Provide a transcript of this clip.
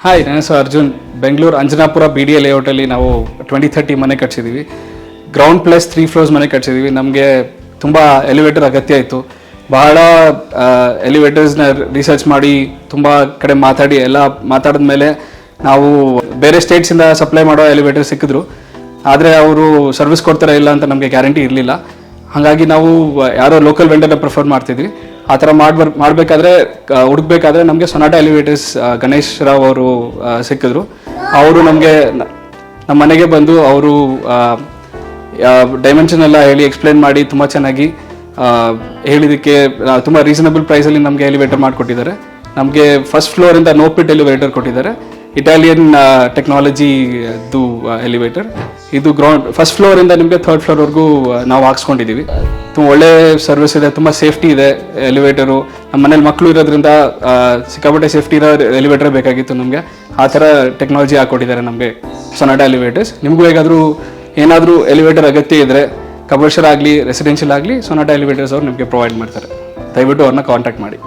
Hi, ನನ್ನ ಹೆಸರು Arjun. Bengaluru Anjanapura BDA ಲೇಔಟಲ್ಲಿ ನಾವು 2030 ಮನೆ ಕಟ್ಸಿದ್ದೀವಿ. ಗ್ರೌಂಡ್ ಪ್ಲಸ್ 3 ಫ್ಲೋರ್ಸ್ ಮನೆ ಕಟ್ಸಿದ್ದೀವಿ. ನಮಗೆ ತುಂಬ ಎಲಿವೇಟರ್ ಅಗತ್ಯ ಇತ್ತು. ಬಹಳ ಎಲಿವೇಟರ್ಸ್ನ ರಿಸರ್ಚ್ ಮಾಡಿ ತುಂಬ ಕಡೆ ಮಾತಾಡಿದ ಮೇಲೆ ನಾವು ಬೇರೆ ಸ್ಟೇಟ್ಸಿಂದ ಸಪ್ಲೈ ಮಾಡೋ ಎಲಿವೇಟರ್ ಸಿಕ್ಕಿದ್ರು. ಆದರೆ ಅವರು ಸರ್ವಿಸ್ ಕೊಡ್ತಾರೆ ಇಲ್ಲ ಅಂತ ನಮಗೆ ಗ್ಯಾರಂಟಿ ಇರಲಿಲ್ಲ. ಹಾಗಾಗಿ ನಾವು ಯಾರೋ ಲೋಕಲ್ ವೆಂಡರ್ನ ಪ್ರಿಫರ್ ಮಾಡ್ತಿದ್ವಿ. ಆ ಥರ ಹುಡುಕ್ಬೇಕಾದ್ರೆ ನಮಗೆ ಸೊನಾಟಾ ಎಲಿವೇಟರ್ಸ್ ಗಣೇಶ್ ರಾವ್ ಅವರು ಸಿಕ್ಕಿದ್ರು. ಅವರು ನಮಗೆ ನಮ್ಮ ಮನೆಗೆ ಬಂದು ಅವರು ಡೈಮೆನ್ಷನ್ ಎಲ್ಲ ಹೇಳಿ ಎಕ್ಸ್ಪ್ಲೇನ್ ಮಾಡಿ ತುಂಬ ಚೆನ್ನಾಗಿ ಹೇಳಿದ್ದಕ್ಕೆ ತುಂಬ ರೀಸನಬಲ್ ಪ್ರೈಸಲ್ಲಿ ನಮಗೆ ಎಲಿವೇಟರ್ ಮಾಡಿಕೊಟ್ಟಿದ್ದಾರೆ. ನಮಗೆ ಫಸ್ಟ್ ಫ್ಲೋರಿಂದ ನೋ ಪಿಟ್ ಎಲಿವೇಟರ್ ಕೊಟ್ಟಿದ್ದಾರೆ. ಇಟಾಲಿಯನ್ ಟೆಕ್ನಾಲಜಿದು ಎಲಿವೇಟರ್. ಇದು ಫಸ್ಟ್ ಫ್ಲೋರಿಂದ ನಿಮಗೆ 3rd ಫ್ಲೋರ್ವರೆಗೂ ನಾವು ಹಾಕ್ಸ್ಕೊಂಡಿದ್ದೀವಿ. ತುಂಬ ಒಳ್ಳೆ ಸರ್ವಿಸ್ ಇದೆ, ತುಂಬ ಸೇಫ್ಟಿ ಇದೆ ಎಲಿವೇಟರು. ನಮ್ಮ ಮನೇಲಿ ಮಕ್ಕಳು ಇರೋದ್ರಿಂದ ಸಿಕ್ಕಾಪಟ್ಟೆ ಸೇಫ್ಟಿ ಇರೋ ಎಲಿವೇಟರ್ ಬೇಕಾಗಿತ್ತು ನಮಗೆ. ಆ ಥರ ಟೆಕ್ನಾಲಜಿ ಹಾಕ್ಕೊಟ್ಟಿದ್ದಾರೆ ನಮಗೆ ಸೊನಾಟಾ ಎಲಿವೇಟರ್ಸ್. ನಿಮಗೂ ಏನಾದರೂ ಎಲಿವೇಟರ್ ಅಗತ್ಯ ಇದ್ದರೆ ಕಮರ್ಷಿಯಲ್ ಆಗಲಿ ರೆಸಿಡೆನ್ಷಿಯಲ್ ಆಗಲಿ ಸೊನಾಟಾ ಎಲಿವೇಟರ್ಸ್ ಅವ್ರು ನಿಮಗೆ ಪ್ರೊವೈಡ್ ಮಾಡ್ತಾರೆ. ದಯವಿಟ್ಟು ಅವ್ರನ್ನ ಕಾಂಟ್ಯಾಕ್ಟ್ ಮಾಡಿ.